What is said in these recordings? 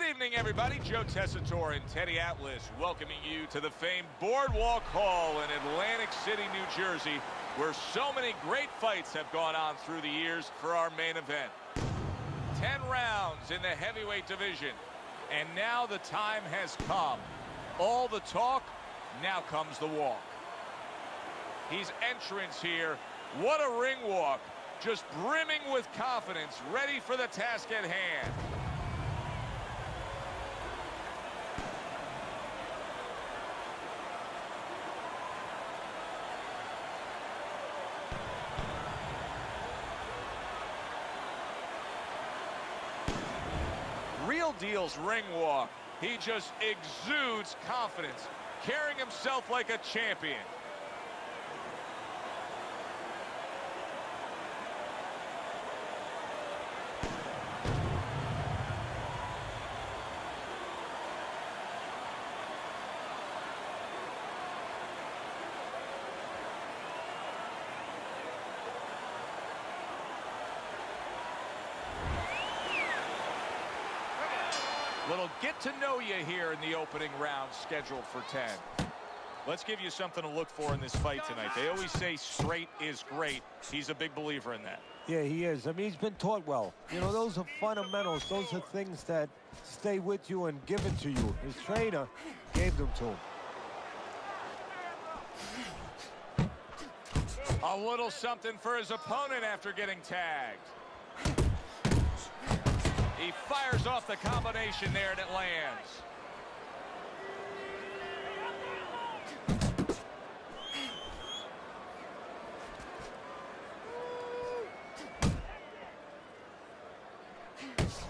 evening, everybody. Joe Tessitore and Teddy Atlas welcoming you to the famed Boardwalk Hall in Atlantic City, New Jersey, where so many great fights have gone on through the years for our main event. 10 rounds in the heavyweight division, and now the time has come. All the talk, now comes the walk. He's entrance here. What a ring walk. Just brimming with confidence, ready for the task at hand. Real deal's ring walk. He just exudes confidence, carrying himself like a champion. Little get to know you here in the opening round, scheduled for 10. Let's give you something to look for in this fight tonight. They always say straight is great. He's a big believer in that. Yeah, he is. I mean, he's been taught well. You know, those are fundamentals. Those are things that stay with you and given to you. His trainer gave them to him. A little something for his opponent after getting tagged. He fires off the combination there and it lands.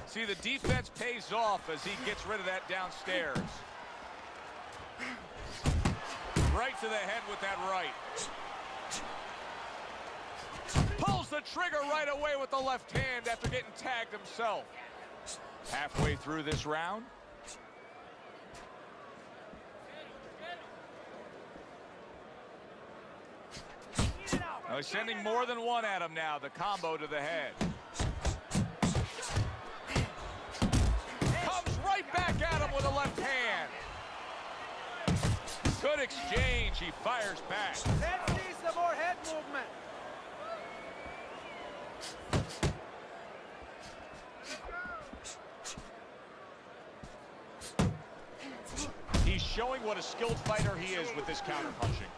See, the defense pays off as he gets rid of that downstairs. Right to the head with that right. Pulls the trigger right away with the left hand after getting tagged himself. Halfway through this round. Now he's sending more than one at him now. The combo to the head. Comes right back at him with a left hand. Good exchange. He fires back. Let's see some more head movement. He's showing what a skilled fighter he is with this counterpunching.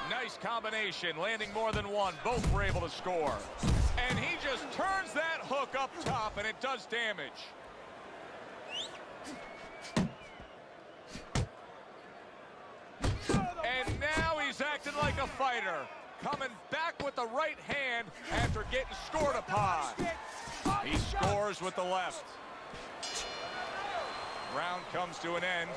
Nice combination, landing more than one. Both were able to score. And he just turns that hook up top, and it does damage. And now he's acting like a fighter, coming back with the right hand after getting scored upon. He scores with the left. Round comes to an end.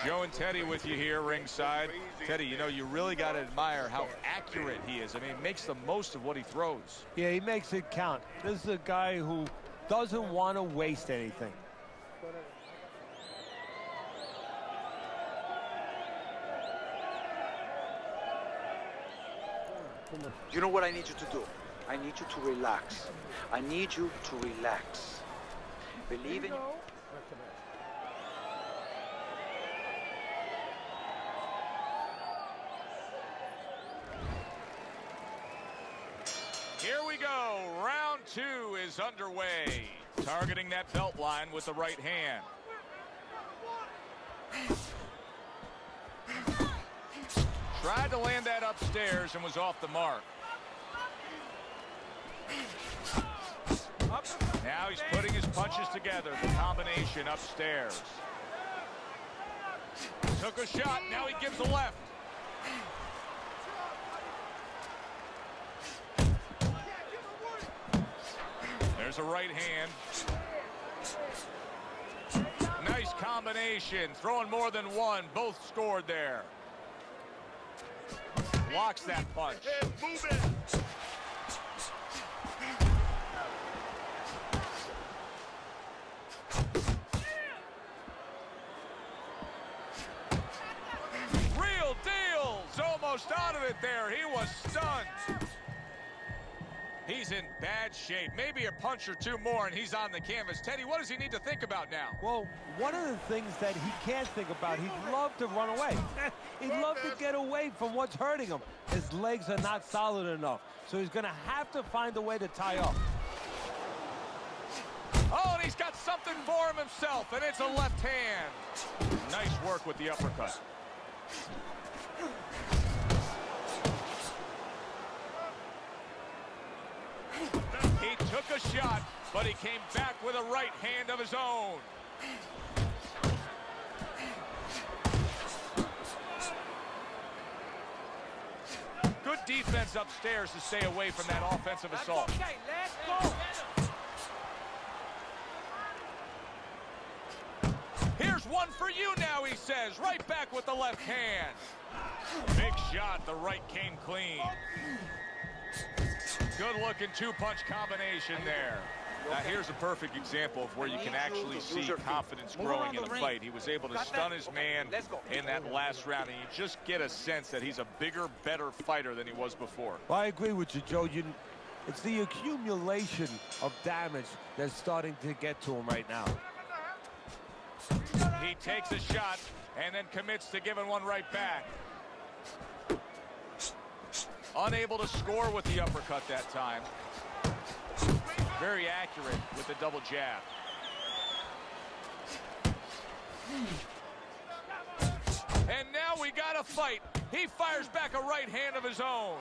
Joe and Teddy with you here ringside. Teddy, you know, you really got to admire how accurate he is. I mean, he makes the most of what he throws. Yeah, he makes it count. This is a guy who doesn't want to waste anything. You know what I need you to do? I need you to relax. I need you to relax. Believe in you. Here we go. Round two is underway. Targeting that belt line with the right hand. Tried to land that upstairs and was off the mark. Now he's putting his punches together. The combination upstairs. Took a shot. Now he gives the left. There's a right hand. Nice combination. Throwing more than one. Both scored there. Blocks that punch. Real deal. Almost out of it there. He was stunned. He He's in bad shape. Maybe a punch or two more, and he's on the canvas. Teddy, what does he need to think about now? Well, one of the things that he can't think about, he'd love to run away. He'd love to get away from what's hurting him. His legs are not solid enough, so he's going to have to find a way to tie up. Oh, and he's got something for him himself, and it's a left hand. Nice work with the uppercut. He took a shot, but he came back with a right hand of his own. Good defense upstairs to stay away from that offensive assault. Okay, let's go. Here's one for you now, he says. Right back with the left hand. Big shot. The right came clean. Good-looking two-punch combination there. Now, here's a perfect example of where you can actually see confidence growing in the fight. He was able to stun his man in that last round, and you just get a sense that he's a bigger, better fighter than he was before. Well, I agree with you, Joe. It's the accumulation of damage that's starting to get to him right now. He takes a shot and then commits to giving one right back. Unable to score with the uppercut that time. Very accurate with the double jab. And now we got a fight. He fires back a right hand of his own.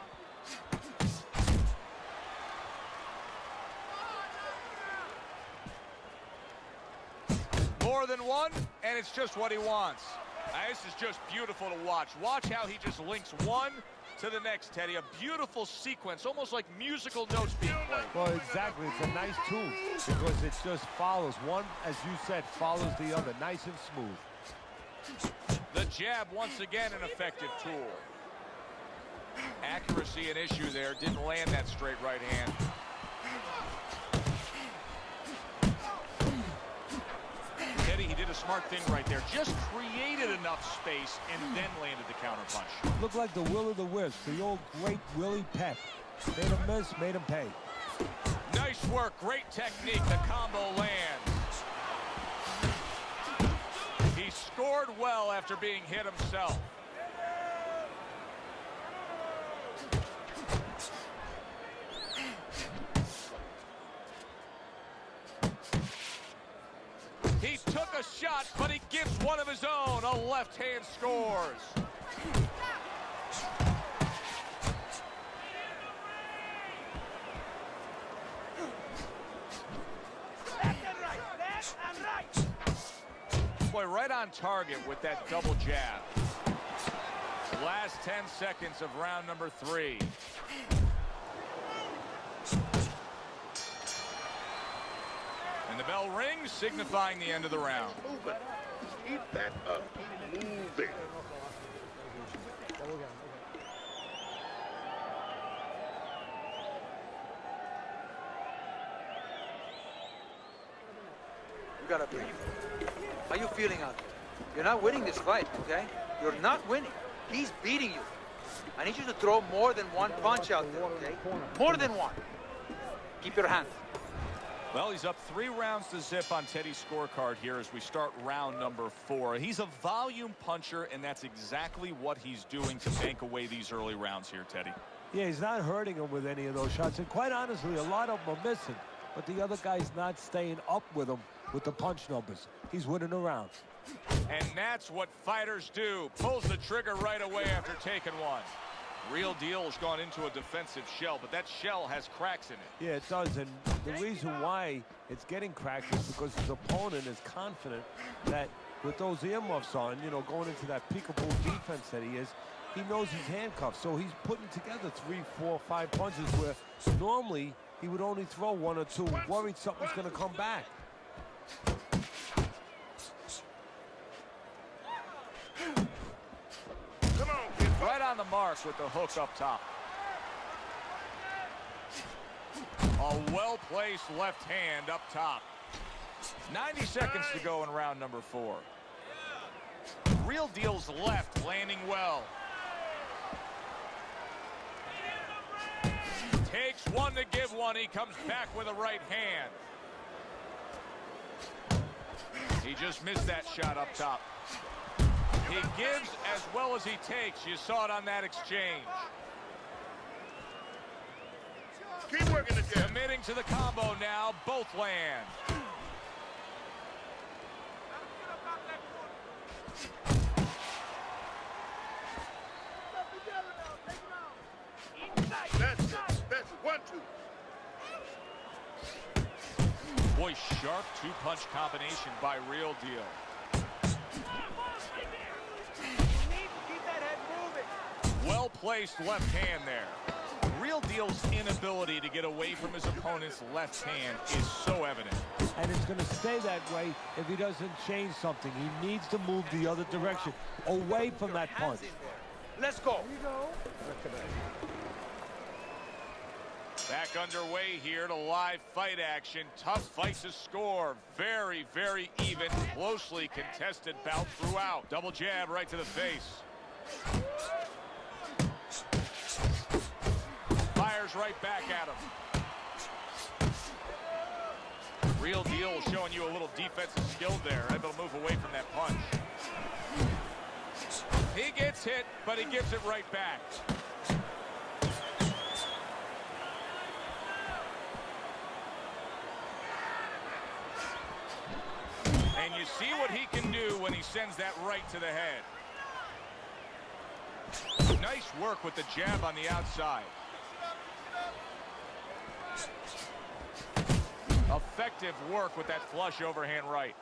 More than one, and it's just what he wants. Now, this is just beautiful to watch. Watch how he just links one to the next, Teddy. A beautiful sequence, almost like musical notes being played. Well, exactly. It's a nice tune because it just follows. One, as you said, follows the other. Nice and smooth. The jab, once again, an effective tool. Accuracy an issue there. Didn't land that straight right hand. Teddy, he did a smart thing right there. Just created enough space and then landed the counterpunch. Looked like the will of the wisp, the old great Willie Pep. Made him miss, made him pay. Nice work, great technique. The combo lands. He scored well after being hit himself. He took a shot, but he gives one of his own. A left hand scores. Boy, right on target with that double jab. Last 10 seconds of round number 3. And the bell rings, signifying the end of the round. Moving. Keep that up. Moving. You gotta breathe. How you feeling out there? You're not winning this fight, okay? You're not winning. He's beating you. I need you to throw more than one punch out there, okay? More than one. Keep your hand. Well, he's up 3 rounds to zip on Teddy's scorecard here as we start round number 4. He's a volume puncher, and that's exactly what he's doing to bank away these early rounds here, Teddy. Yeah, he's not hurting him with any of those shots. And quite honestly, a lot of them are missing. But the other guy's not staying up with him with the punch numbers. He's winning the round. And that's what fighters do. Pulls the trigger right away after taking one. Real Deal has gone into a defensive shell, but that shell has cracks in it. Yeah, it does. And the reason why it's getting cracked is because his opponent is confident that with those earmuffs on, you know, going into that peekaboo defense that he is, he knows he's handcuffed. So he's putting together 3, 4, 5 punches where normally he would only throw 1 or 2, worried something's going to come back. Right on the mark with the hook up top. A well-placed left hand up top. 90 seconds to go in round number 4. Real Deal's left landing well. Takes one to give one. one. He comes back with a right hand. He just missed that shot up top. He gives as well as he takes. You saw it on that exchange. Keep working the jab. Committing to the combo now. Both land. That's it. That's 1-2. Boy, sharp two-punch combination by Real Deal. Well-placed left hand there. Real Deal's inability to get away from his opponent's left hand is so evident. And it's going to stay that way if he doesn't change something. He needs to move the other direction, away from that punch. Let's go. Back underway here to live fight action. Tough fight to score. Very, very even, closely contested bout throughout. Double jab right to the face. Fires right back at him. Real Deal showing you a little defensive skill there. Able to move away from that punch. He gets hit, but he gives it right back. And you see what he can do when he sends that right to the head. Nice work with the jab on the outside. Effective work with that flush overhand right.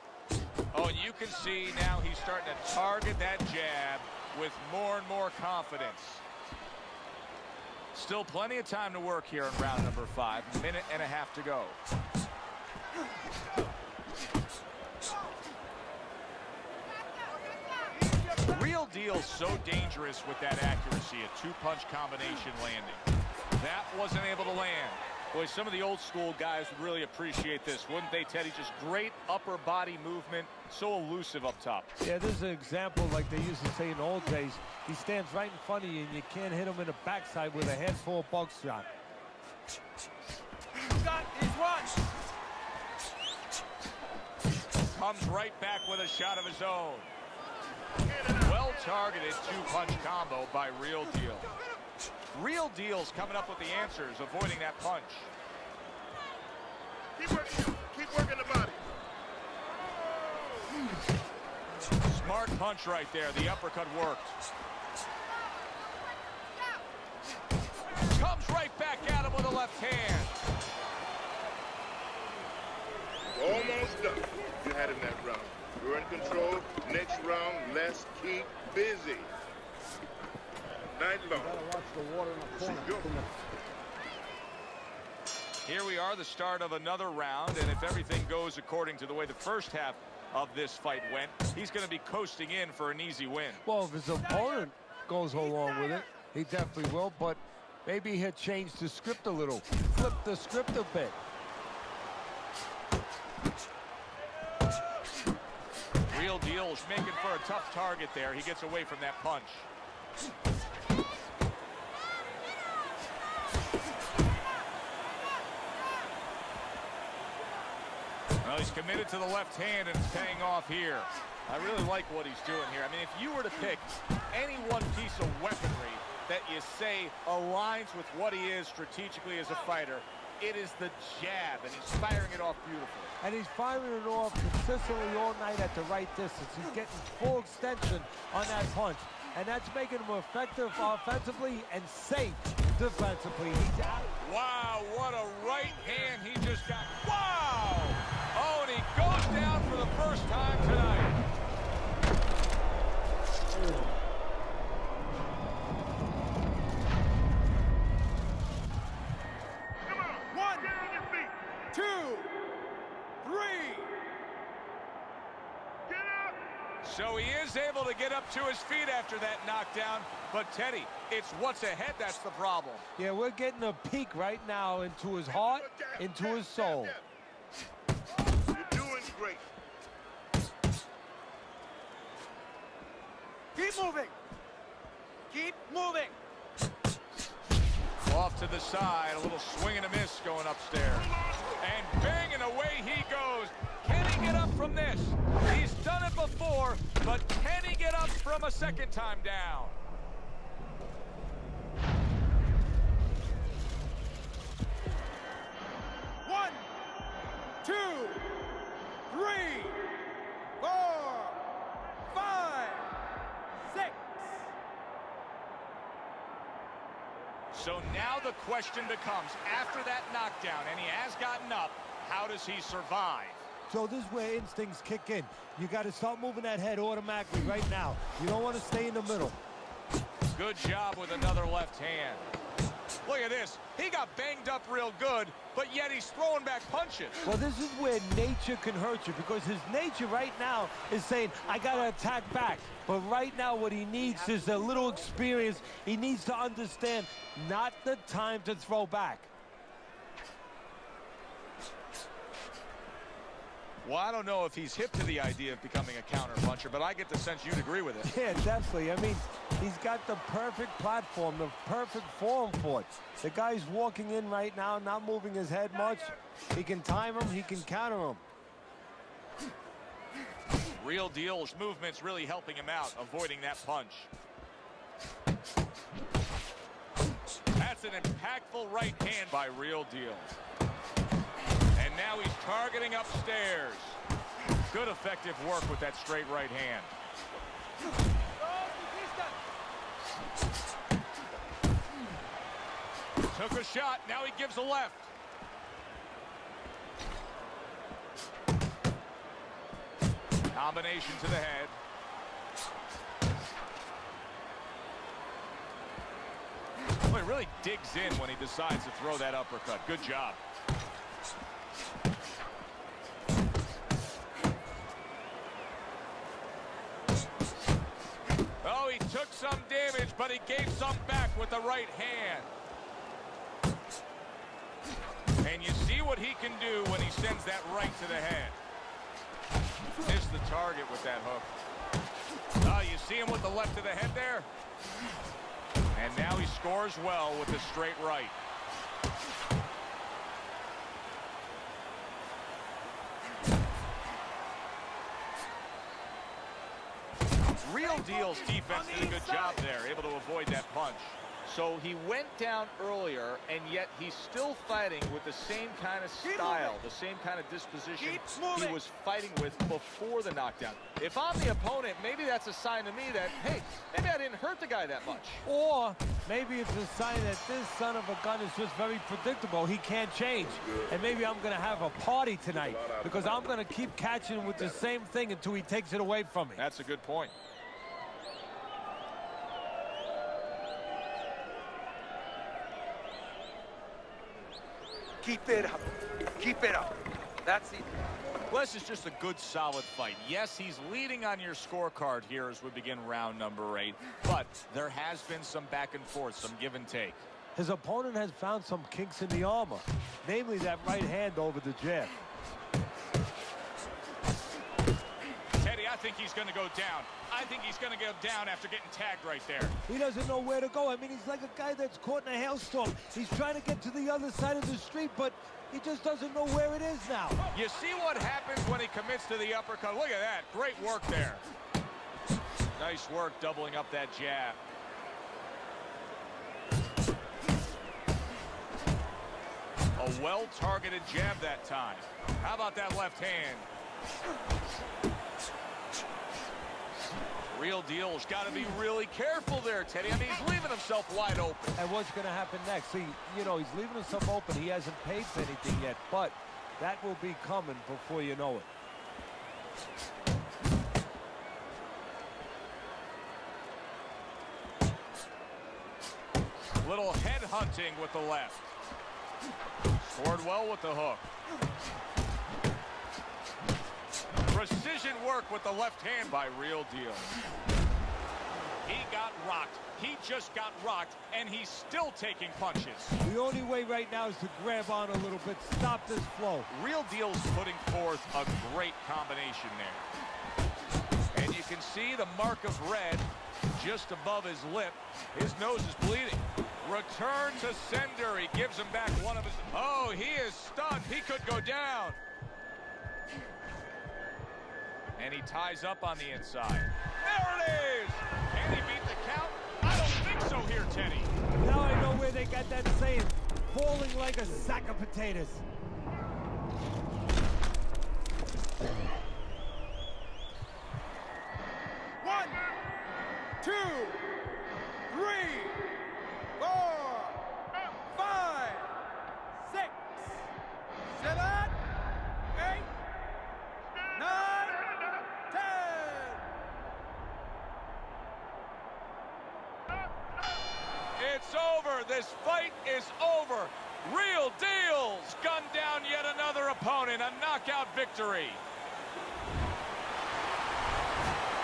Oh, and you can see now he's starting to target that jab with more and more confidence. Still plenty of time to work here in round number 5. A minute and a half to go. Real Deal so dangerous with that accuracy, a two-punch combination landing. That wasn't able to land. Boy, some of the old school guys would really appreciate this, wouldn't they, Teddy? Just great upper body movement, so elusive up top. Yeah, this is an example like they used to say in the old days. He stands right in front of you, and you can't hit him in the backside with a handful of buckshot. Got his one. Comes right back with a shot of his own. Well-targeted two-punch combo by Real Deal. Real Deal's coming up with the answers, avoiding that punch. Keep working the body. Smart punch right there. The uppercut worked. Comes right back at him with a left hand. Almost done. You had him that round. You're in control. Next round, let's keep busy. Night long. Here we are, the start of another round, and if everything goes according to the way the first half of this fight went, he's going to be coasting in for an easy win. Well, if his opponent goes along with it, he definitely will, but maybe he'll change the script a little, flip the script a bit. Real Deal is making for a tough target there. He gets away from that punch. Well, he's committed to the left hand, and it's paying off here. I really like what he's doing here. I mean, if you were to pick any one piece of weaponry that you say aligns with what he is strategically as a fighter, it is the jab, and he's firing it off beautifully. And he's firing it off consistently all night at the right distance. He's getting full extension on that punch. And that's making him effective offensively and safe defensively. He's out. Wow, what a right hand he just got. Wow! Oh, and he goes down for the first time tonight. One, 2, 3. So he is able to get up to his feet after that knockdown. But, Teddy, it's what's ahead that's the problem. Yeah, we're getting a peek right now into his heart, into his soul. You're doing great. Keep moving. Keep moving. Off to the side, a little swing and a miss going upstairs. And bang, and away he goes. Can he get up from this? He's done it before, but can he get up from a second time down? One, two, three, 4, 5, 6. So now the question becomes, after that knockdown, and he has gotten up, how does he survive? So this is where instincts kick in. You got to start moving that head automatically right now. You don't want to stay in the middle. Good job with another left hand. Look at this. He got banged up real good, but yet he's throwing back punches. Well, this is where nature can hurt you, because his nature right now is saying, I got to attack back. But right now what he needs is a little experience. He needs to understand not the time to throw back. Well, I don't know if he's hip to the idea of becoming a counter puncher, but I get the sense you'd agree with it. Yeah, definitely. I mean, he's got the perfect platform, the perfect form for it. The guy's walking in right now, not moving his head much. He can time him, he can counter him. Real Deal's movement's really helping him out, avoiding that punch. That's an impactful right hand by Real Deal. And now he's targeting upstairs. Good effective work with that straight right hand. Took a shot, now he gives a left. Combination to the head. Well, he really digs in when he decides to throw that uppercut. Good job. Oh, he took some damage, but he gave some back with the right hand. And you see what he can do when he sends that right to the head. Missed the target with that hook. Oh, you see him with the left to the head there? And now he scores well with the straight right. Real Deal's defense did a good job there, able to avoid that punch. So he went down earlier, and yet he's still fighting with the same kind of style, the same kind of disposition he was fighting with before the knockdown. If I'm the opponent, maybe that's a sign to me that, hey, maybe I didn't hurt the guy that much. Or maybe it's a sign that this son of a gun is just very predictable. He can't change. And maybe I'm going to have a party tonight, because I'm going to keep catching with the same thing until he takes it away from me. That's a good point. Keep it up. Keep it up. That's it. Well, this is just a good, solid fight. Yes, he's leading on your scorecard here as we begin round number 8, but there has been some back and forth, some give and take. His opponent has found some kinks in the armor, namely that right hand over the jab. Teddy, I think he's going to go down. I think he's going to go down after getting tagged right there. He doesn't know where to go. I mean, he's like a guy that's caught in a hailstorm. He's trying to get to the other side of the street, but he just doesn't know where it is now. You see what happens when he commits to the uppercut. Look at that. Great work there. Nice work doubling up that jab. A well-targeted jab that time. How about that left hand? Real Deal's got to be really careful there, Teddy. I mean, he's leaving himself wide open. And what's going to happen next? See, you know, he's leaving himself open. He hasn't paid for anything yet, but that will be coming before you know it. Little head hunting with the left. Scored well with the hook. Precision work with the left hand by Real Deal. He got rocked. He just got rocked, and he's still taking punches. The only way right now is to grab on a little bit, stop this flow. Real Deal's putting forth a great combination there. And you can see the mark of red just above his lip. His nose is bleeding. Return to sender. He gives him back one of his... Oh, he is stunned. He could go down. And he ties up on the inside. There it is! Can he beat the count? I don't think so here, Teddy. Now I know where they got that saying, falling like a sack of potatoes. One, two, 3, 4, 5, 6, 7, 8, 9, 10. It's over. This fight is over. Real deals. Gunned down yet another opponent. A knockout victory.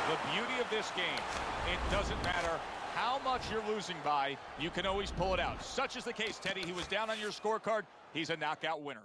The beauty of this game, it doesn't matter how much you're losing by, you can always pull it out. Such is the case, Teddy. He was down on your scorecard. He's a knockout winner.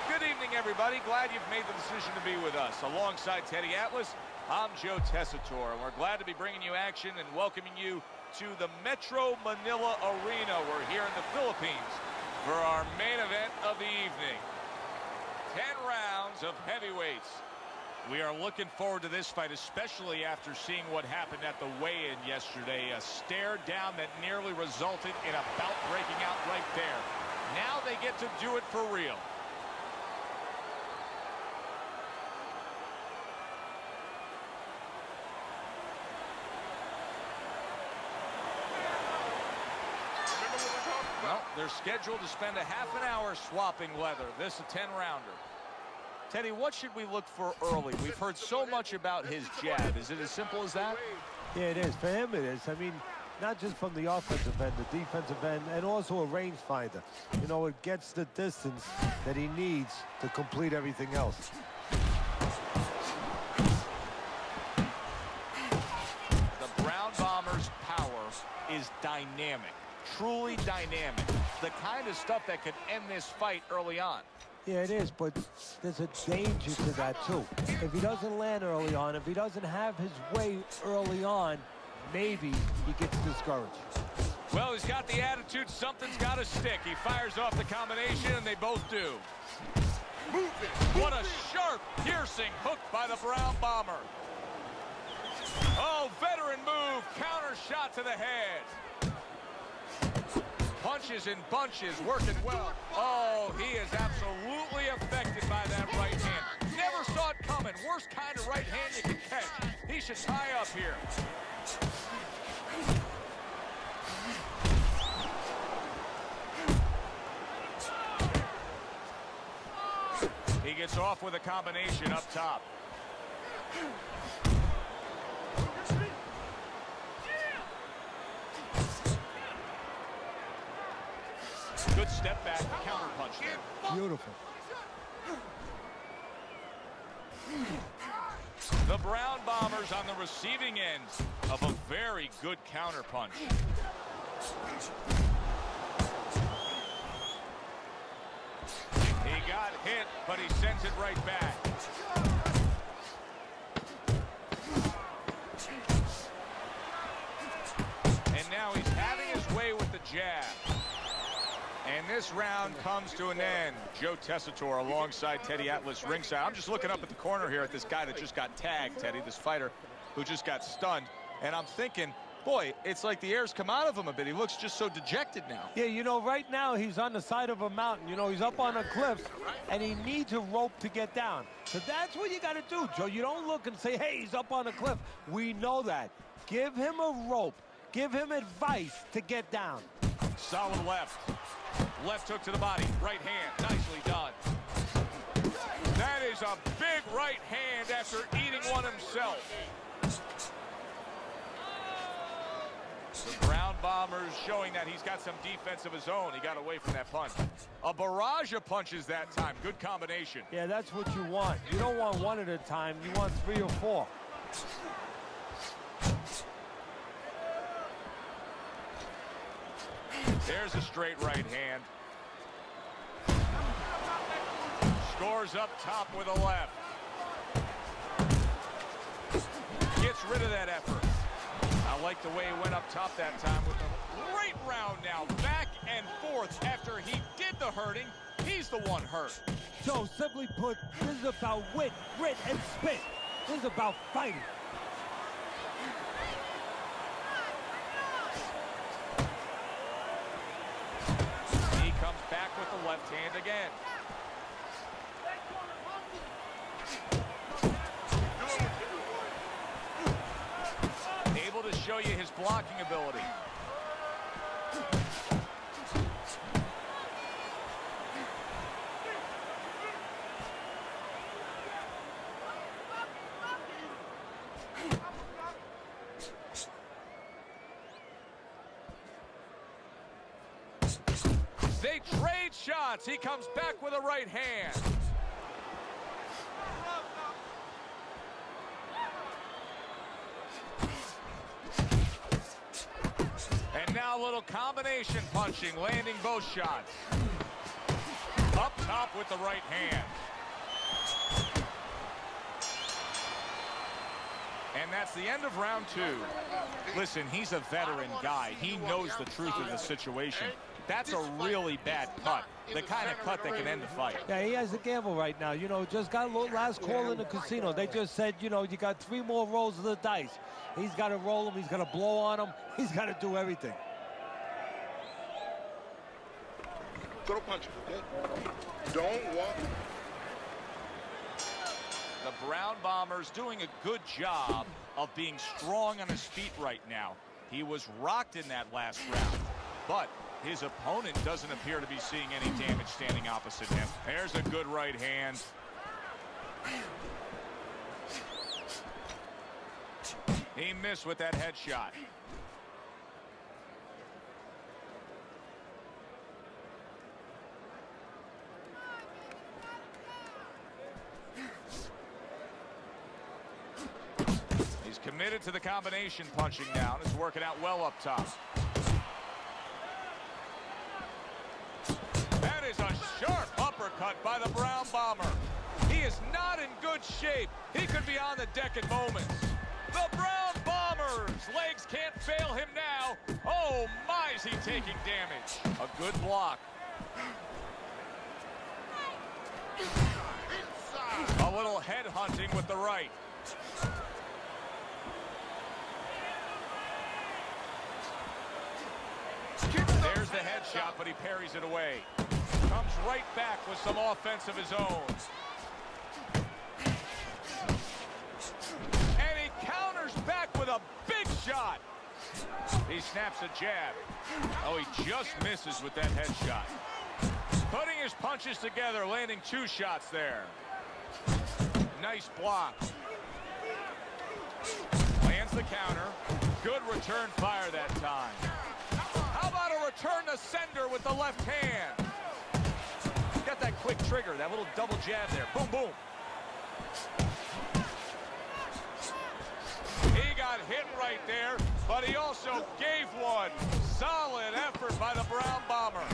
Good evening, everybody. Glad you've made the decision to be with us. Alongside Teddy Atlas, I'm Joe Tessitore, and we're glad to be bringing you action and welcoming you to the Metro Manila Arena. We're here in the Philippines for our main event of the evening. 10 rounds of heavyweights. We are looking forward to this fight, especially after seeing what happened at the weigh-in yesterday. A stare down that nearly resulted in a bout breaking out right there. Now they get to do it for real. Well, they're scheduled to spend a half an hour swapping leather. This a 10-rounder. Teddy, what should we look for early? We've heard so much about his jab. Is it as simple as that? Yeah, it is. For him, it is. I mean, not just from the offensive end, the defensive end, and also a rangefinder. You know, it gets the distance that he needs to complete everything else. The Brown Bombers' power is dynamic. Truly dynamic. The kind of stuff that could end this fight early on. Yeah, it is, but there's a danger to that, too. If he doesn't land early on, if he doesn't have his way early on, maybe he gets discouraged. Well, he's got the attitude, something's got to stick. He fires off the combination, and they both do. What a sharp, piercing hook by the Brown Bomber. Oh, veteran move, counter shot to the head. Punches in bunches, working well. Oh, he is absolutely affected by that right hand. Never saw it coming. Worst kind of right hand you can catch. He should tie up here. He gets off with a combination up top. Good step back, counter punch there. Beautiful. The Brown Bombers on the receiving end of a very good counter punch. He got hit, but he sends it right back. And now he's having his way with the jab. And And this round comes to an end. Joe Tessitore alongside Teddy Atlas ringside. I'm just looking up at the corner here at this guy that just got tagged, Teddy, this fighter who just got stunned. And I'm thinking, boy, it's like the air's come out of him a bit. He looks just so dejected now. Yeah, you know, right now he's on the side of a mountain. You know, he's up on a cliff, and he needs a rope to get down. So that's what you got to do, Joe. You don't look and say, hey, he's up on a cliff. We know that. Give him a rope. Give him advice to get down. Solid left. Left hook to the body. Right hand. Nicely done. That is a big right hand after eating one himself. The Brown Bombers showing that he's got some defense of his own. He got away from that punch. A barrage of punches that time. Good combination. Yeah, that's what you want. You don't want one at a time. You want 3 or 4. There's a straight right hand. Scores up top with a left. Gets rid of that effort. I like the way he went up top that time with a great round now. Back and forth after he did the hurting. He's the one hurt. Joe, simply put, this is about wit, grit, and spit. This is about fighting. He comes back with the left hand again. Able to show you his blocking ability. They trade shots. He comes back with a right hand. And now a little combination punching, landing both shots. Up top with the right hand. And that's the end of round 2. Listen, he's a veteran guy. He knows the truth of the situation. That's a really bad cut. The kind of cut that can end the fight. Yeah, he has a gamble right now. You know, just got last call in the casino. They just said, you know, you got 3 more rolls of the dice. He's got to roll them. He's got to blow on them. He's got to do everything. Throw punches, okay? Don't walk. The Brown Bombers doing a good job of being strong on his feet right now. He was rocked in that last round, but his opponent doesn't appear to be seeing any damage standing opposite him. There's a good right hand. He missed with that headshot. He's committed to the combination punching now. It's working out well up top. That is a sharp uppercut by the Brown Bomber. He is not in good shape. He could be on the deck at moments. The Brown Bombers, legs can't fail him now. Oh my, is he taking damage. A good block. A little head hunting with the right. There's the headshot, but he parries it away. Comes right back with some offense of his own. And he counters back with a big shot. He snaps a jab. Oh, he just misses with that headshot. Putting his punches together, landing 2 shots there. Nice block. Lands the counter. Good return fire that time. How about a return to sender with the left hand? Got that quick trigger, that little double jab there. Boom, boom. He got hit right there, but he also gave one. Solid effort by the Brown Bomber.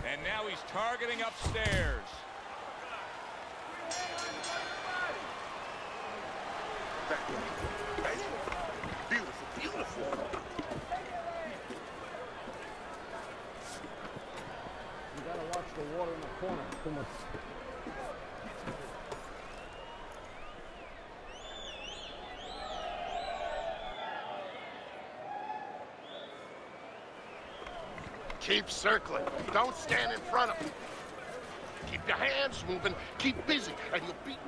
And now he's targeting upstairs. Beautiful, beautiful. Keep circling. Don't stand in front of him. Keep your hands moving. Keep busy, and you'll beat.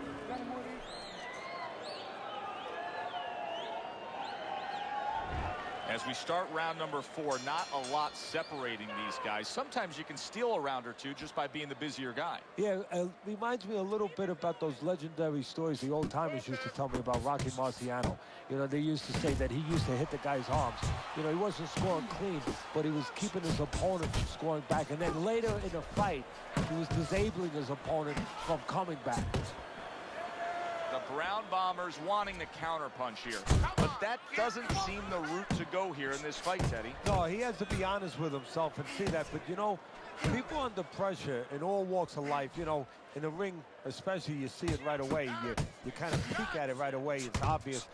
As we start round number 4, not a lot separating these guys. Sometimes you can steal a round or two just by being the busier guy. Yeah, reminds me a little bit about those legendary stories the old timers used to tell me about Rocky Marciano. You know, they used to say that he used to hit the guy's arms. You know, he wasn't scoring clean, but he was keeping his opponent from scoring back. And then later in the fight, he was disabling his opponent from coming back. The Brown Bombers wanting to counterpunch here. But that doesn't seem the route to go here in this fight, Teddy. No, he has to be honest with himself and see that. But, you know, people under pressure in all walks of life, you know, in the ring especially, you see it right away. You kind of peek at it right away. It's obvious.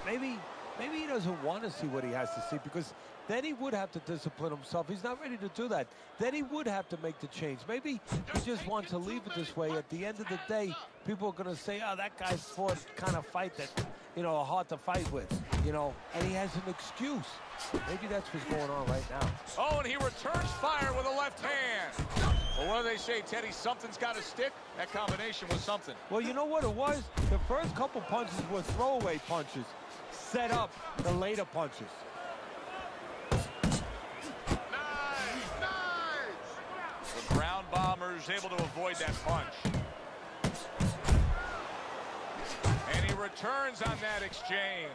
Maybe he doesn't want to see what he has to see, because then he would have to discipline himself. He's not ready to do that. Then he would have to make the change. Maybe he just wants to leave it this way. At the end of the day, people are going to say, oh, that guy fought kind of fight that, you know, hard to fight with, you know, and he has an excuse. Maybe that's what's going on right now. Oh, and he returns fire with a left hand. Well, what do they say, Teddy? Something's got to stick. That combination was something. Well, you know what it was? The first couple punches were throwaway punches, set up the later punches. The Brown Bombers able to avoid that punch. And he returns on that exchange.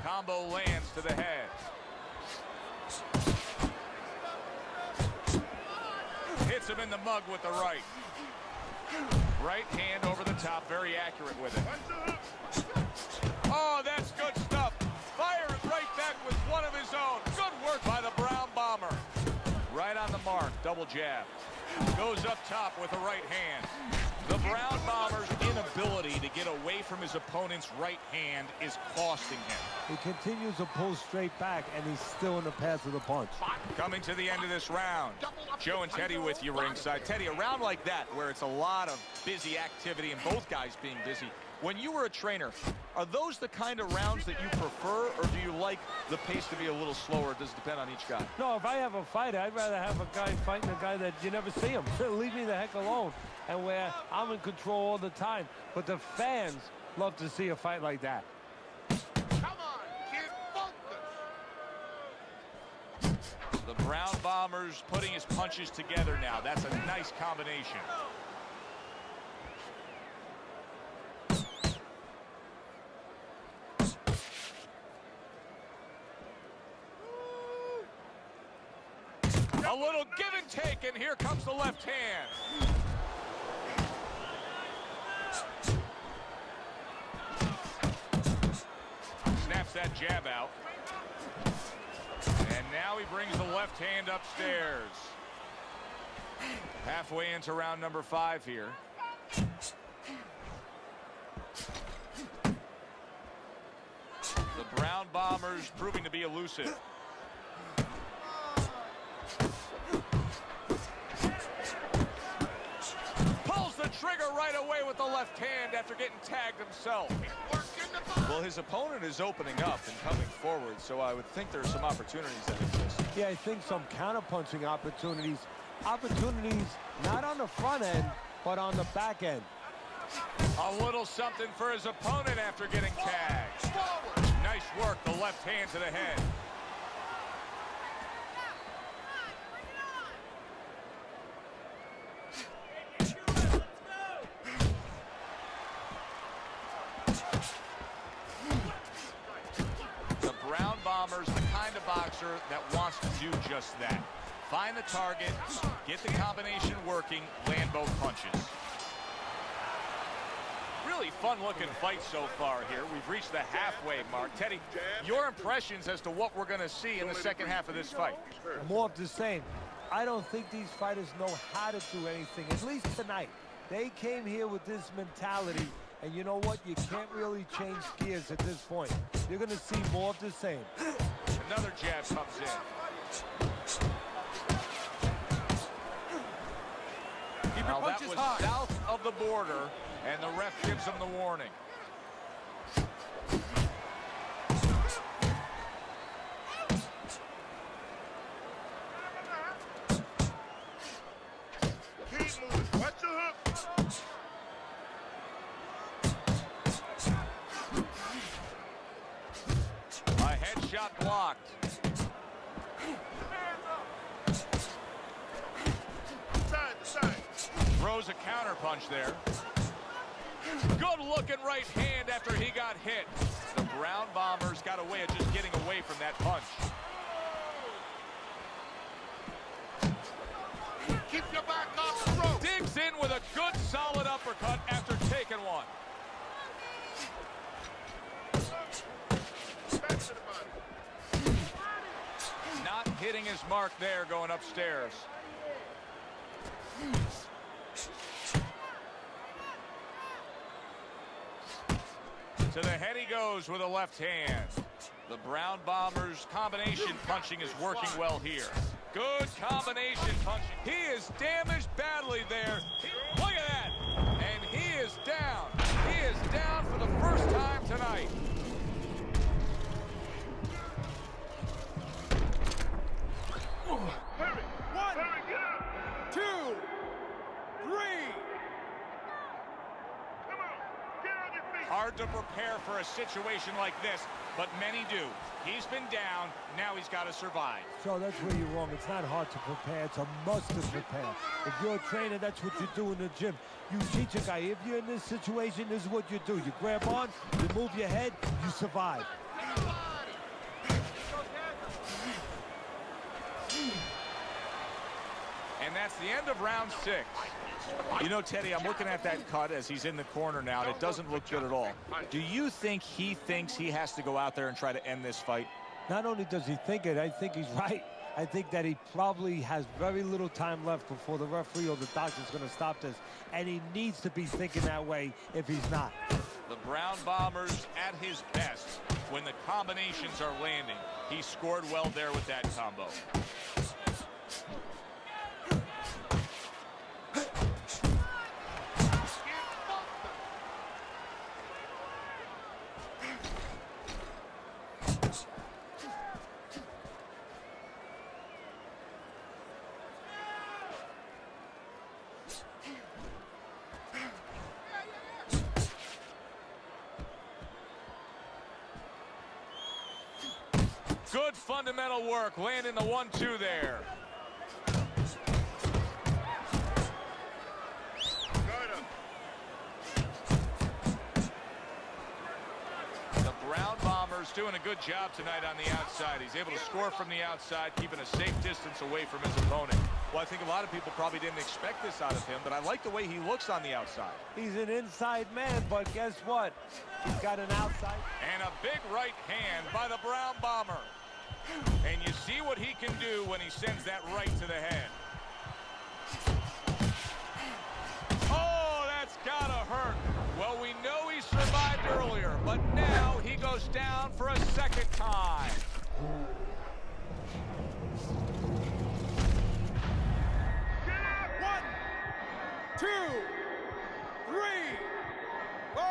Combo lands to the head. Hits him in the mug with the right. Right hand over the top, very accurate with it. Oh, that's good stuff. Fires right back with one of his own. Good work by the Brown Bomber. Right on the mark, double jab. Goes up top with the right hand. The Brown Bomber's inability to get away from his opponent's right hand is costing him. He continues to pull straight back, and he's still in the path of the punch. Coming to the end of this round, Joe and Teddy with you ringside. Teddy, a round like that where it's a lot of busy activity and both guys being busy, when you were a trainer, are those the kind of rounds that you prefer, or do you like the pace to be a little slower? Does it depend on each guy? No, if I have a fight, I'd rather have a guy fighting a guy that you never see him. Leave me the heck alone. And where I'm in control all the time. But the fans love to see a fight like that. Come on, kid, focus. The Brown Bombers putting his punches together now. That's a nice combination. A little give and take, and here comes the left hand. Snaps that jab out. And now he brings the left hand upstairs. Halfway into round number 5 here. The Brown Bombers proving to be elusive. Pulls the trigger right away with the left hand after getting tagged himself. Well, his opponent is opening up and coming forward, so I would think there's some opportunities that exist. Yeah, I think some counterpunching opportunities. Opportunities not on the front end, but on the back end. A little something for his opponent after getting tagged. Nice work, the left hand to the head. The Brown Bombers, the kind of boxer that wants to do just that. Find the target, get the combination working, land both punches. Really fun-looking fight so far here. We've reached the halfway mark. Teddy, your impressions as to what we're going to see in the second half of this fight? More of the same. I don't think these fighters know how to do anything, at least tonight. They came here with this mentality, and you know what? You can't really change gears at this point. You're going to see more of the same. Another jab comes in. Well, that punch is was hard. south of the border, and the ref gives him the warning. Keep moving. Watch your hook. A headshot blocked. Side to side. Throws a counter punch there. Good looking right hand after he got hit. The Brown Bombers got a way of just getting away from that punch. Keep your back off the rope. Digs in with a good solid uppercut after taking one. Back to the body. Not hitting his mark there going upstairs. To the head he goes with a left hand. The Brown Bombers combination punching is working well here. Good combination punching. He is damaged badly there. Look at that. And he is down. He is down for the first time tonight. Hurry. One, Hurry, get up. 2, 3. Come on. Get on your feet. Hard to prepare for a situation like this, but many do. He's been down. Now he's got to survive. So that's where you're wrong. It's not hard to prepare. It's a must to prepare. If you're a trainer, that's what you do in the gym. You teach a guy, if you're in this situation, this is what you do. You grab on, you move your head, you survive. And that's the end of round 6. You know, Teddy, I'm looking at that cut as he's in the corner now, and it doesn't look good at all. Do you think he thinks he has to go out there and try to end this fight? Not only does he think it, I think he's right. I think that he probably has very little time left before the referee or the doctor's going to stop this. And he needs to be thinking that way if he's not. The Brown Bombers at his best when the combinations are landing. He scored well there with that combo. Good fundamental work, landing the 1-2 there. Guard up. The Brown Bombers doing a good job tonight on the outside. He's able to score from the outside, keeping a safe distance away from his opponent. Well, I think a lot of people probably didn't expect this out of him, but I like the way he looks on the outside. He's an inside man, but guess what? He's got an outside. And a big right hand by the Brown Bomber. And you see what he can do when he sends that right to the head. Oh, that's gotta hurt. Well, we know he survived earlier, but now he goes down for a second time. One, 2, 3, 4,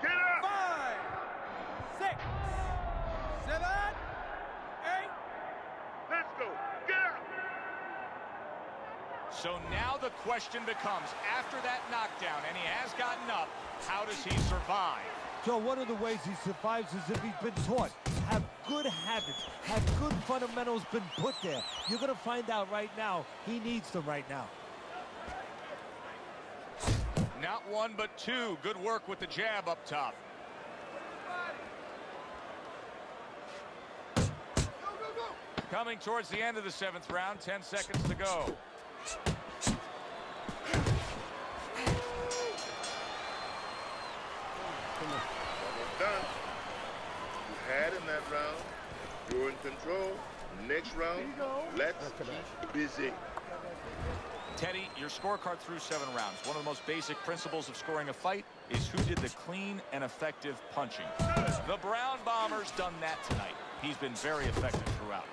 Get up. 5, 6, 7, 8. Let's go. Get up. So now the question becomes, after that knockdown, and he has gotten up, how does he survive? So one of the ways he survives is if he's been taught. Have good habits, have good fundamentals been put there. You're going to find out right now he needs them right now. Not one, but two. Good work with the jab up top. Coming towards the end of the 7th round, 10 seconds to go. Almost done. You had him that round. You're in control. Next round, let's keep busy. Teddy, your scorecard through 7 rounds. One of the most basic principles of scoring a fight is who did the clean and effective punching. The Brown Bombers done that tonight. He's been very effective throughout.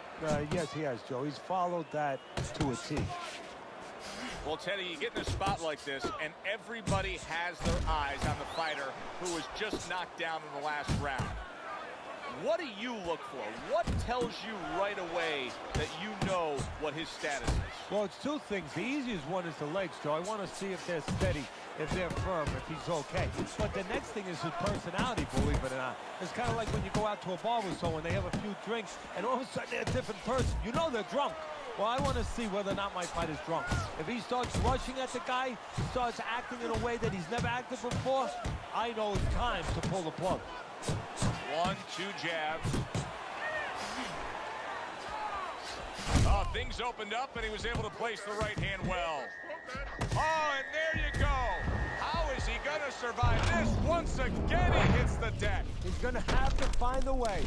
Yes, he has, Joe. He's followed that to a T. Well, Teddy, you get in a spot like this, and everybody has their eyes on the fighter who was just knocked down in the last round. What do you look for? What tells you right away that you know what his status is? Well, it's two things. The easiest one is the legs, Joe. I want to see if they're steady, if they're firm, if he's okay. But the next thing is his personality, believe it or not. It's kind of like when you go out to a bar with someone, they have a few drinks, and all of a sudden they're a different person. You know they're drunk. Well, I want to see whether or not my fighter's drunk. If he starts rushing at the guy, starts acting in a way that he's never acted before, I know it's time to pull the plug. 1, 2 jabs. Oh, things opened up, and he was able to place the right hand well. Oh, and there you go. How is he going to survive this? Once again, he hits the deck. He's going to have to find a way.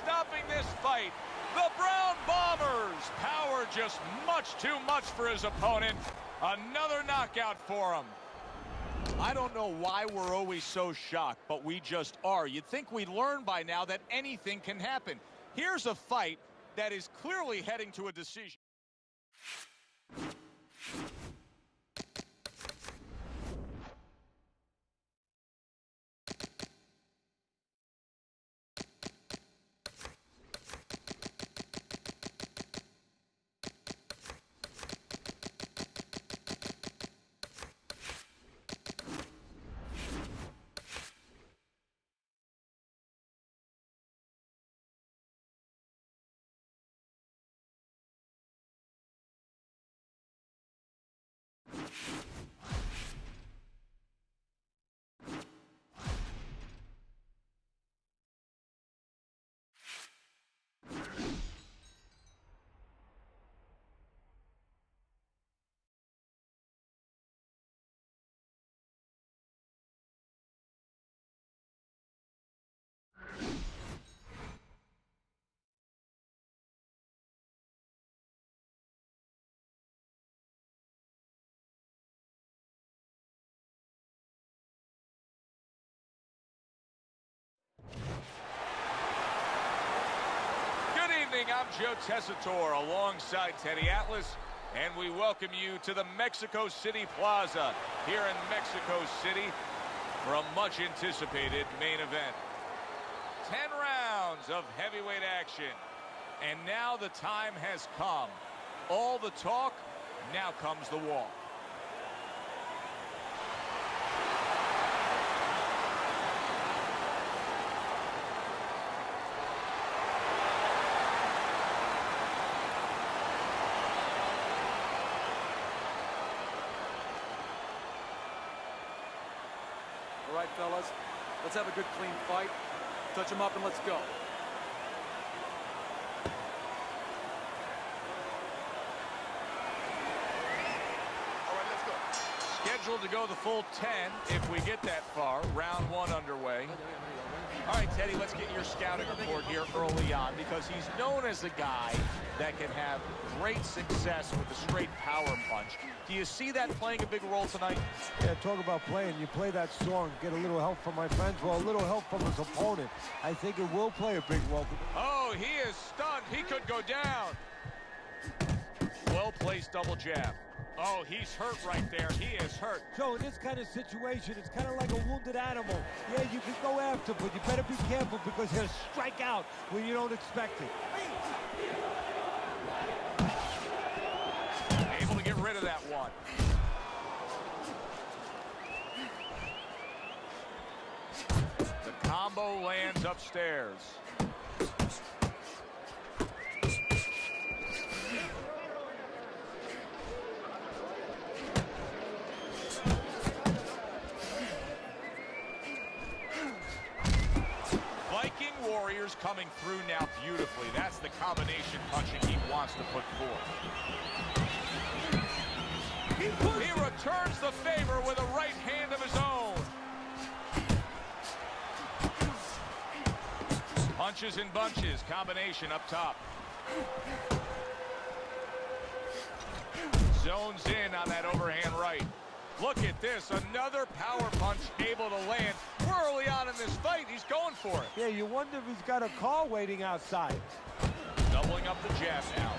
Stopping this fight. The Brown Bombers. Power just much too much for his opponent. Another knockout for him. I don't know why we're always so shocked, but we just are. You'd think we'd learn by now that anything can happen. Here's a fight that is clearly heading to a decision. I'm Joe Tessitore alongside Teddy Atlas, and we welcome you to the Mexico City Plaza here in Mexico City for a much anticipated main event. 10 rounds of heavyweight action, and now the time has come. All the talk, now comes the walk. All right, fellas, let's have a good, clean fight. Touch him up and let's go. All right, let's go. Scheduled to go the full 10 if we get that far. Round 1 underway. All right, Teddy, let's get your scouting report here early on, because he's known as a guy that can have great success with a straight power punch. Do you see that playing a big role tonight? Yeah, talk about playing. You play that song, get a little help from my friends, well, a little help from his opponent. I think it will play a big role. Oh, he is stunned. He could go down. Well-placed double jab. Oh, he's hurt right there. He is hurt. Joe, in this kind of situation, it's kind of like a wounded animal. Yeah, you can go after, but you better be careful because he'll strike out when you don't expect it. Able to get rid of that one. The combo lands upstairs. Warriors coming through now beautifully. That's the combination punching he wants to put forth. He returns the favor with a right hand of his own. Punches and bunches, combination up top. Zones in on that overhand right. Look at this, another power punch able to land. Early on in this fight, he's going for it. Yeah, you wonder if he's got a car waiting outside. Doubling up the jab now.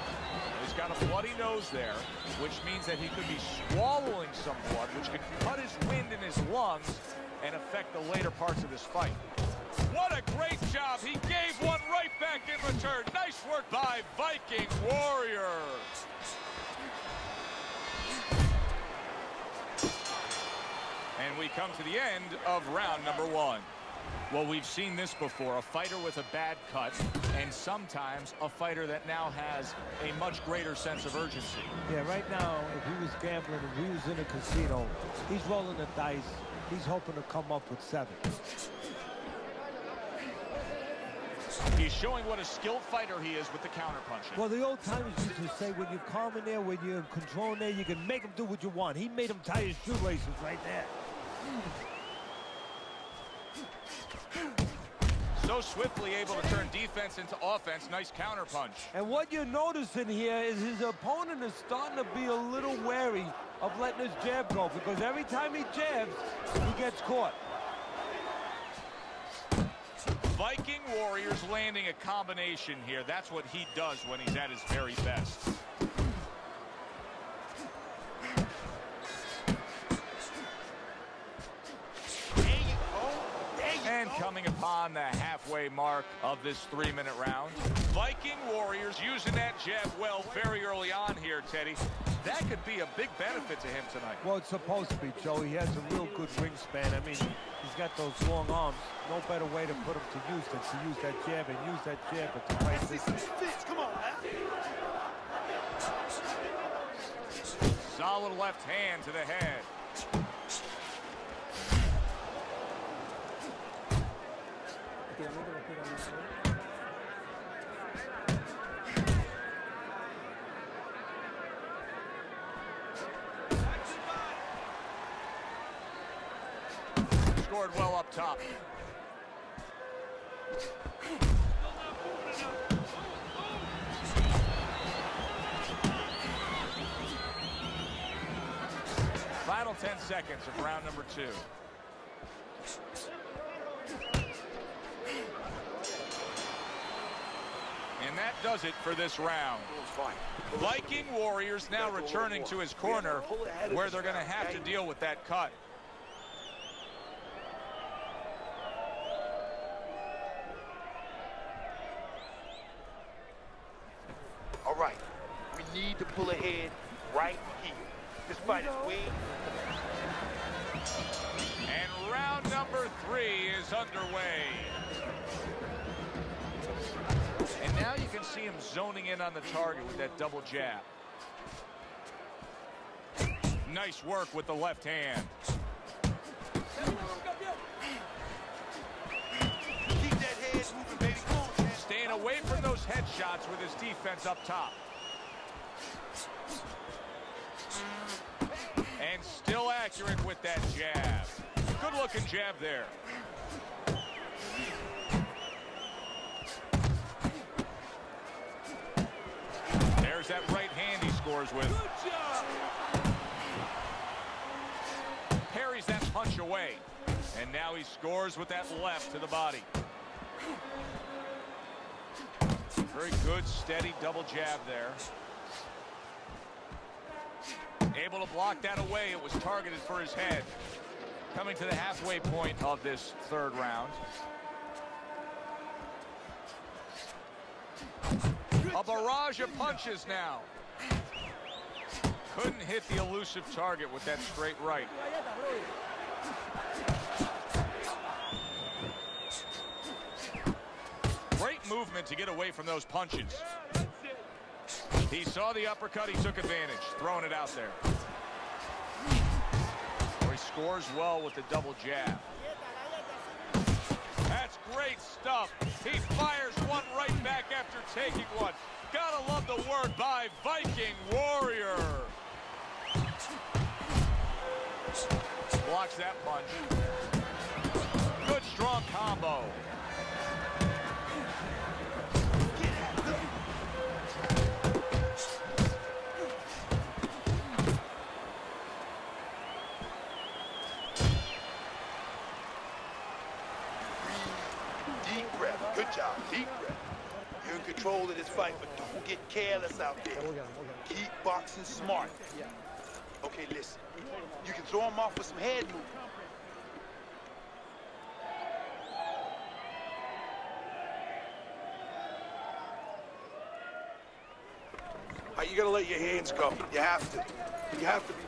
He's got a bloody nose there, which means that he could be swallowing some blood, which could cut his wind in his lungs and affect the later parts of this fight. What a great job. He gave one right back in return. Nice work by Viking Warrior. And we come to the end of round number 1. Well, we've seen this before, a fighter with a bad cut, and sometimes a fighter that now has a much greater sense of urgency. Yeah, right now, if he was gambling, if he was in a casino, he's rolling the dice. He's hoping to come up with 7. He's showing what a skilled fighter he is with the counterpunching. Well, the old timers used to say, when you're calm in there, when you're in control in there, you can make him do what you want. He made him tie his shoelaces right there. So swiftly able to turn defense into offense. Nice counterpunch. And what you're noticing here is his opponent is starting to be a little wary of letting his jab go, because every time he jabs, he gets caught. Viking Warriors landing a combination here. That's what he does when he's at his very best. And coming upon the halfway mark of this 3-minute round, Viking Warriors using that jab well very early on here, Teddy. That could be a big benefit to him tonight. Well, it's supposed to be, Joe. He has a real good wingspan. I mean, he's got those long arms. No better way to put him to use than to use that jab and use that jab at the right distance. Come on, man. Solid left hand to the head. Scored well up top. Final 10 seconds of round number 2. And that does it for this round. Viking Warriors now returning to his corner, where they're going to have to deal with that cut. All right, we need to pull ahead right here. This fight is way. And round number 3 is underway. And now you can see him zoning in on the target with that double jab. Nice work with the left hand. Keep that head moving, baby. Come on, man. Staying away from those headshots with his defense up top. And still accurate with that jab. Good looking jab there. There's that right hand he scores with. Good job. Parries that punch away. And now he scores with that left to the body. Very good, steady double jab there. Able to block that away. It was targeted for his head. Coming to the halfway point of this 3rd round. A barrage of punches now. Couldn't hit the elusive target with that straight right. Great movement to get away from those punches. He saw the uppercut, he took advantage, throwing it out there. He scores well with the double jab. That's great stuff. He fires one right back after taking one. Gotta love the work by Viking Warrior. Blocks that punch. Good strong combo. control of this fight, but don't get careless out there. Keep boxing smart. Okay, listen. You can throw him off with some head movement. You gotta let your hands go. You have to. You have to be.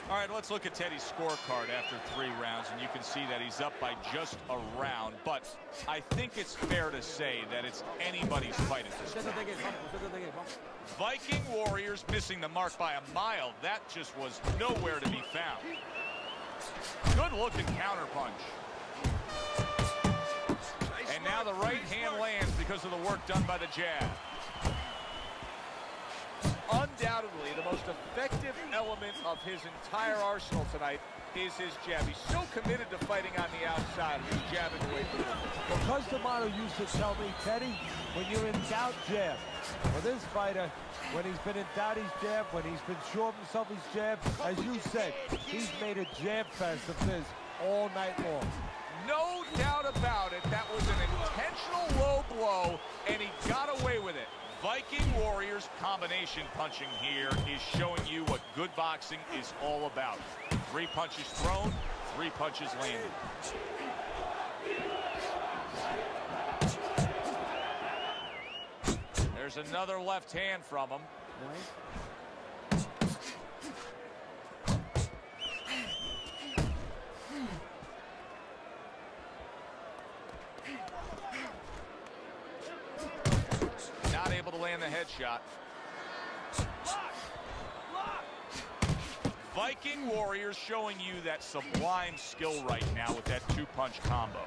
All right, let's look at Teddy's scorecard after 3 rounds, and you can see that he's up by just a round. But I think it's fair to say that it's anybody's fight at this point. Viking Warriors missing the mark by a mile. That just was nowhere to be found. Good-looking counterpunch. And now the right hand lands because of the work done by the jab. Undoubtedly, the most effective element of his entire arsenal tonight is his jab. He's so committed to fighting on the outside. He's jabbing away from him. Well, Cus D'Amato used to tell me, Teddy, when you're in doubt, jab. Well, this fighter, when he's been in doubt, he's jabbed. When he's been sure of himself, he's jabbed. As you said, he's made a jab fest of this all night long. No doubt about it. That was an intentional low blow, and he got away with it. Viking Warriors combination punching here is showing you what good boxing is all about. 3 punches thrown, 3 punches landed. There's another left hand from him. Not able to land the headshot. Viking Warriors showing you that sublime skill right now with that 2-punch combo.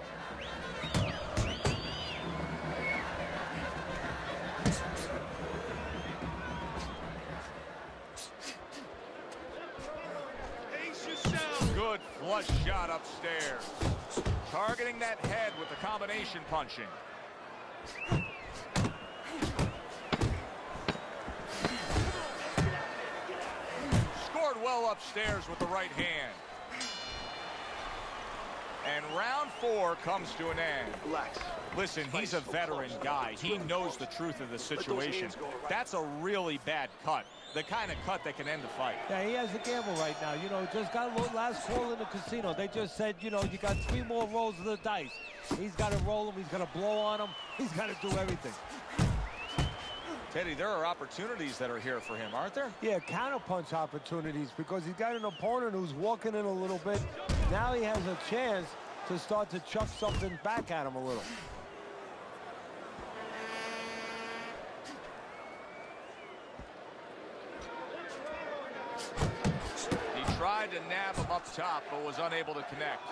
Good flush shot upstairs. Targeting that head with the combination punching. Scored well upstairs with the right hand. And round 4 comes to an end. Relax. Listen, he's a veteran guy. He knows the truth of the situation. That's a really bad cut. The kind of cut that can end the fight. Yeah, he has a gamble right now. You know, just got a last call in the casino. They just said, you know, you got 3 more rolls of the dice. He's got to roll them. He's got to blow on them. He's got to do everything. Teddy, there are opportunities that are here for him, aren't there? Yeah, counterpunch opportunities because he's got an opponent who's walking in a little bit. Now he has a chance to start to chuck something back at him a little. He tried to nab him up top, but was unable to connect.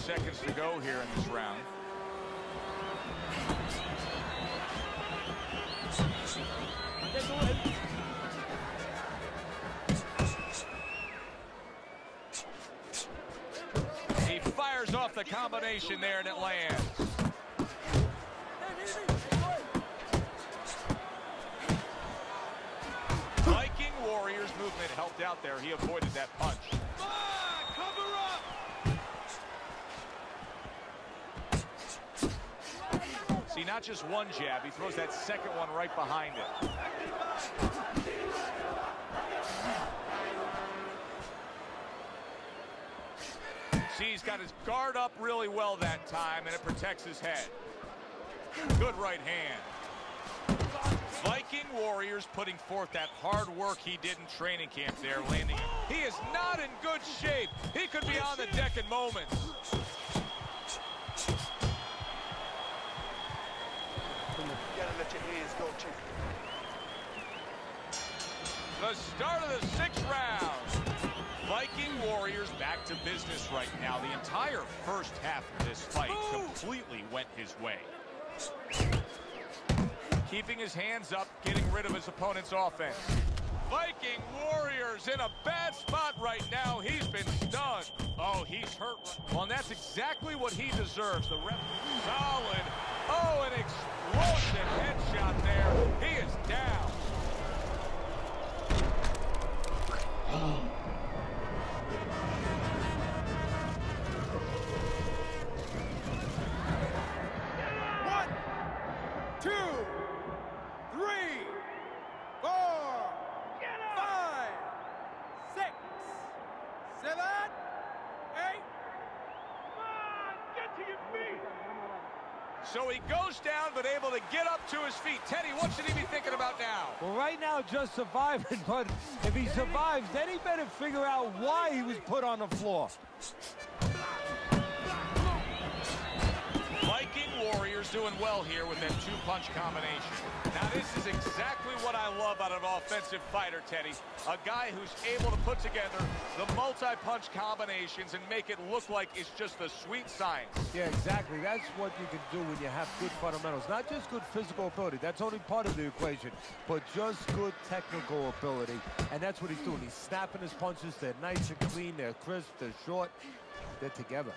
Seconds to go here in this round. He fires off the combination there and it lands. Viking Warriors movement helped out there. He avoided that punch. See, not just one jab, he throws that second one right behind it. See, he's got his guard up really well that time, and it protects his head. Good right hand. Viking Warriors putting forth that hard work he did in training camp there, landing. He is not in good shape. He could be on the deck in moments. Let your hands go, Chief. The start of the 6th round. Viking Warriors back to business right now. The entire first half of this fight completely went his way. Keeping his hands up, getting rid of his opponent's offense. Viking Warriors in a bad spot right now. He's been stunned. Oh, he's hurt. Well, and that's exactly what he deserves. The ref solid. Oh, an explosive headshot there. He is down. So he goes down, but able to get up to his feet. Teddy, what should he be thinking about now? Well, right now, just surviving, but if he survives, then he better figure out why he was put on the floor. Viking Warriors doing well here with that two-punch combination. Now, this is exactly what I love out of an offensive fighter, Teddy. A guy who's able to put together the multi-punch combinations and make it look like it's just a sweet science. Yeah, exactly. That's what you can do when you have good fundamentals. Not just good physical ability. That's only part of the equation. But just good technical ability. And that's what he's doing. He's snapping his punches. They're nice and clean. They're crisp. They're short. They're together.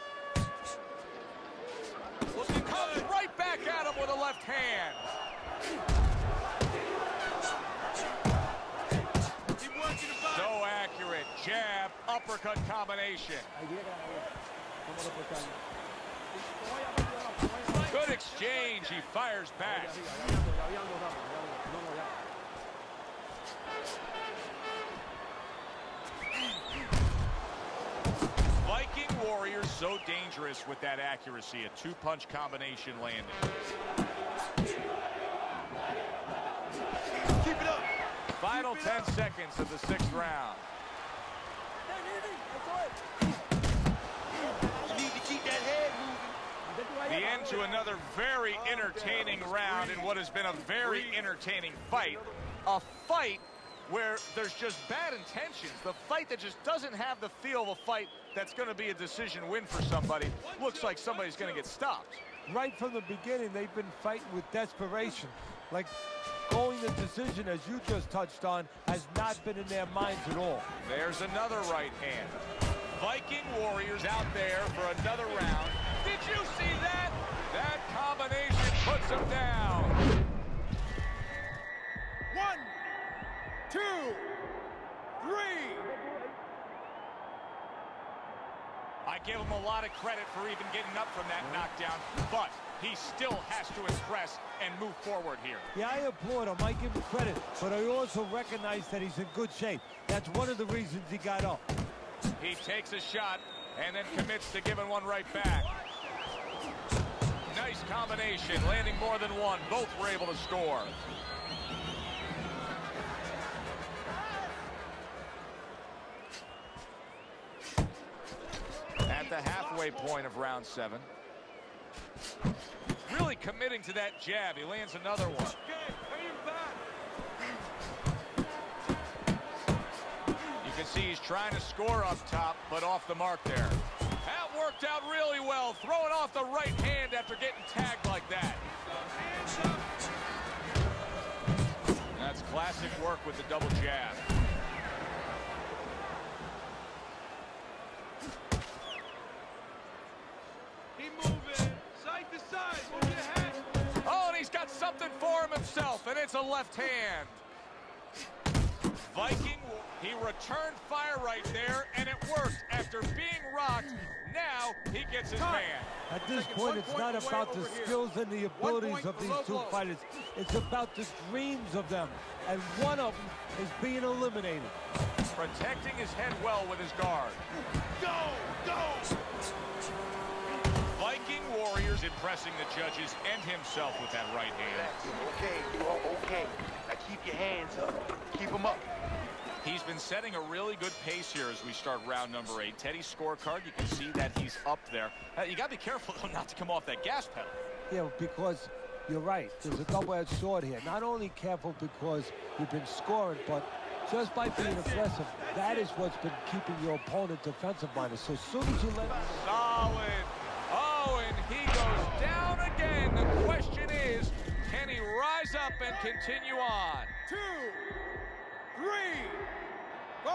He comes right back at him with a left hand. So accurate. Jab, uppercut combination. Good exchange. He fires back. Viking Warriors so dangerous with that accuracy. A two-punch combination landing. Keep it up. Final 10 seconds of the 6th round. You need to keep that head moving. The end to another very entertaining round in what has been a very entertaining fight. A fight where there's just bad intentions. The fight that just doesn't have the feel of a fight that's going to be a decision win for somebody. Looks like somebody's going to get stopped. Right from the beginning, they've been fighting with desperation. Like, going the decision, as you just touched on, has not been in their minds at all. There's another right hand. Viking Warriors out there for another round. Did you see that? That combination puts them down. 1, 2, 3. I give him a lot of credit for even getting up from that knockdown, but he still has to impress and move forward here. Yeah, I applaud him. I give him credit, but I also recognize that he's in good shape. That's one of the reasons he got up. He takes a shot and then commits to giving one right back. Nice combination, landing more than one. Both were able to score. At the halfway point of round 7. Really committing to that jab. He lands another one. You can see he's trying to score up top, but off the mark there. That worked out really well. Throwing off the right hand after getting tagged like that. That's classic work with the double jab. Oh, and he's got something for him himself, and it's a left hand. Viking, he returned fire right there, and it worked after being rocked. Now he gets his man. At this point, it's not about the skills and the abilities of these two fighters. It's about the dreams of them, and one of them is being eliminated. Protecting his head well with his guard. Go! Go! Viking Warriors impressing the judges and himself with that right hand. Okay, you are okay. Now keep your hands up. Keep them up. He's been setting a really good pace here as we start round number 8. Teddy's scorecard, you can see that he's up there. You got to be careful, though, not to come off that gas pedal. Yeah, because you're right. There's a double-edged sword here. Not only careful because you've been scoring, but just by being aggressive, that is what's been keeping your opponent defensive-minded. So as soon as you let... Solid. Oh, and he goes down again. The question is, can he rise up and continue on? 2, 3, 4,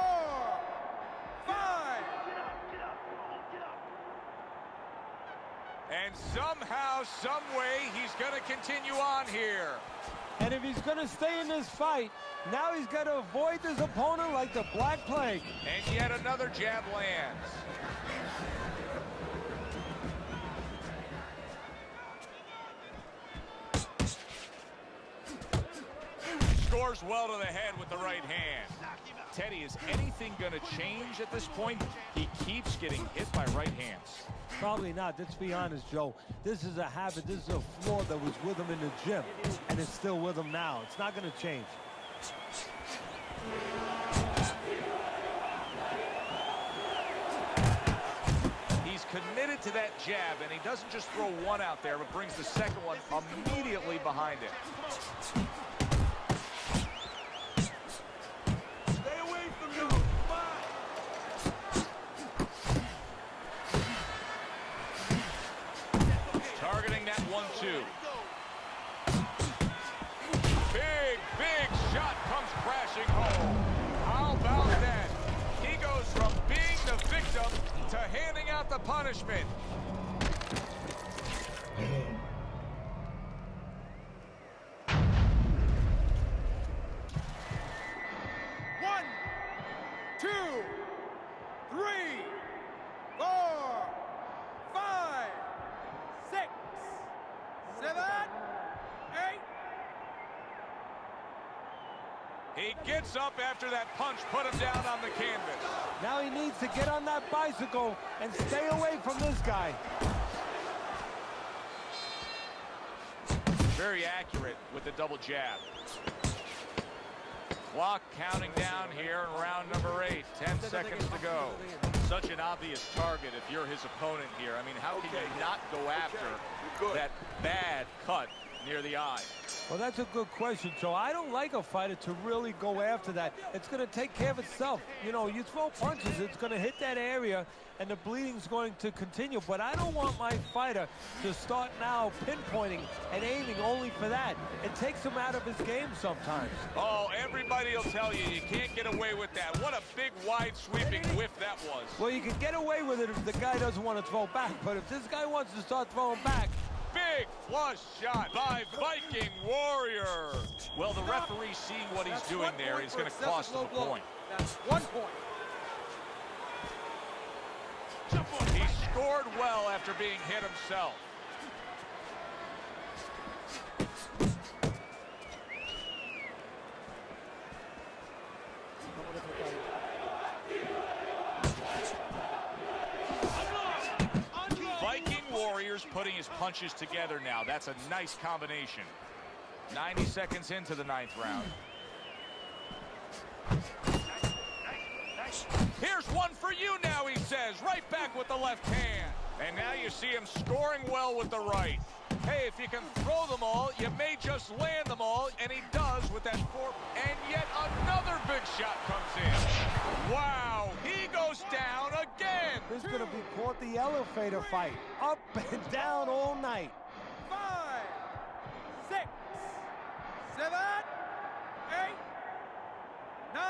5. And somehow, some way, he's going to continue on here. And if he's going to stay in this fight, now he's got to avoid his opponent like the Black Plague. And yet another jab lands. Scores well to the head with the right hand. Teddy, is anything going to change at this point? He keeps getting hit by right hands. Probably not. Let's be honest, Joe. This is a habit. This is a flaw that was with him in the gym, and it's still with him now. It's not going to change. He's committed to that jab, and he doesn't just throw one out there, but brings the second one immediately behind it. Targeting that 1-2. Big shot comes crashing home. How about that? He goes from being the victim to handing out the punishment. One, 2, 3, 4, 5, 6, 7, 8. He gets up after that punch put him down on the canvas. Now he needs to get on that bicycle and stay away from this guy. Very accurate with the double jab. Clock counting down here in round number 8. 10 seconds to go. Such an obvious target if you're his opponent here. I mean, how can you not go after that bad cut near the eye? Well, that's a good question, Joe. I don't like a fighter to really go after that. It's going to take care of itself. You know, you throw punches, it's going to hit that area, and the bleeding's going to continue. But I don't want my fighter to start now pinpointing and aiming only for that. It takes him out of his game sometimes. Oh, everybody will tell you, you can't get away with that. What a big, wide, sweeping whiff that was. Well, you can get away with it if the guy doesn't want to throw back. But if this guy wants to start throwing back, big flush shot by Viking Warrior. Well, the referee seeing what he's doing there is going to cost him a point. That's 1 point. He scored well after being hit himself. Viking Warriors putting his punches together now. That's a nice combination. 90 seconds into the 9th round. Here's one for you now, he says. Right back with the left hand. And now you see him scoring well with the right. Hey, if you can throw them all, you may just land them all, and he does with that four. And yet another big shot comes in. Wow, he goes down again. this is going to be called the elevator fight. Up and down all night. 5, 6, 7, 8, 9.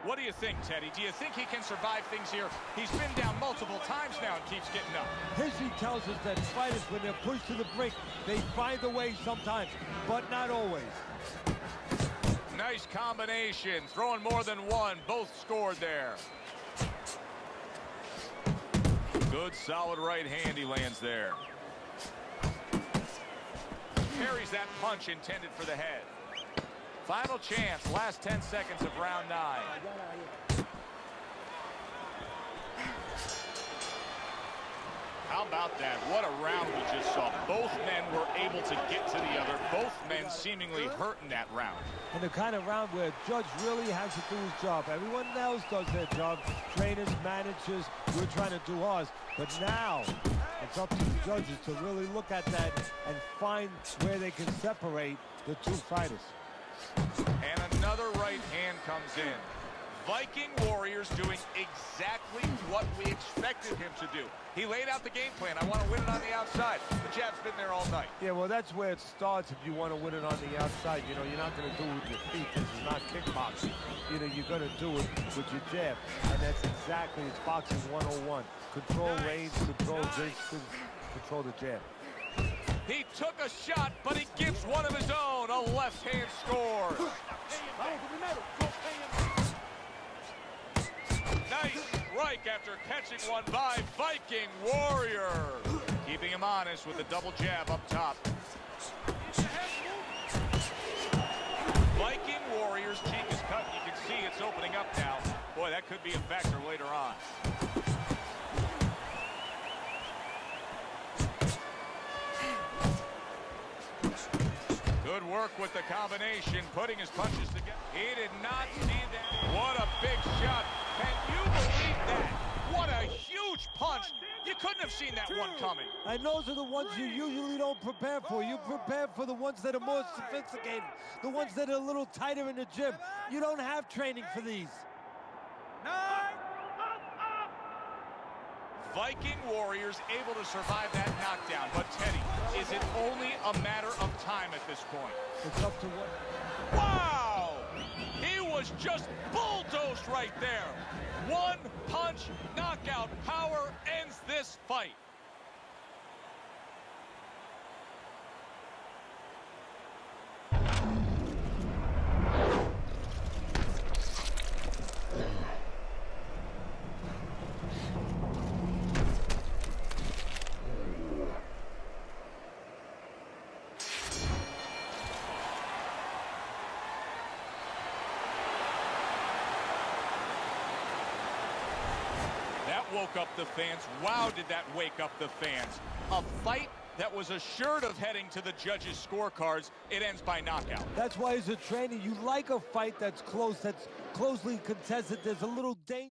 What do you think, Teddy? Do you think he can survive things here? He's been down multiple times now and keeps getting up. History tells us that fighters, when they're pushed to the brink, they find a way sometimes, but not always. Nice combination, throwing more than one. Both scored there. Good, solid right hand he lands there. Carries that punch intended for the head. Final chance, last 10 seconds of round 9. How about that? What a round we just saw. Both men were able to get to the other. Both men seemingly hurt in that round. And the kind of round where a judge really has to do his job. Everyone else does their job. Trainers, managers, we're trying to do ours. But now, it's up to the judges to really look at that and find where they can separate the two fighters. And another right hand comes in. Viking Warriors doing exactly what we expected him to do. He laid out the game plan. I want to win it on the outside. The jab's been there all night. Yeah, well, that's where it starts if you want to win it on the outside. You know, you're not going to do it with your feet. This is not kickboxing. You know, you're going to do it with your jab. And that's exactly, it's boxing 101. Control range, control distance, control the jab. He took a shot, but he gives one of his own. A left hand score. Nice strike after catching one by Viking Warrior. Keeping him honest with a double jab up top. Viking Warrior's cheek is cut. You can see it's opening up now. Boy, that could be a factor later on. Good work with the combination, putting his punches together. He did not see that. What a big shot. Can you believe that? What a huge punch. You couldn't have seen that one coming. And those are the ones you usually don't prepare for. You prepare for the ones that are more sophisticated, the ones that are a little tighter in the gym. You don't have training for these. Viking Warriors able to survive that knockdown. But Teddy, is it only a matter of time at this point? It's up to what? Wow! He was just bulldozed right there. One punch knockout power ends this fight. Woke up the fans. Wow, did that wake up the fans. A fight that was assured of heading to the judges' scorecards. It ends by knockout. That's why as a trainer, you like a fight that's close, that's closely contested. There's a little danger.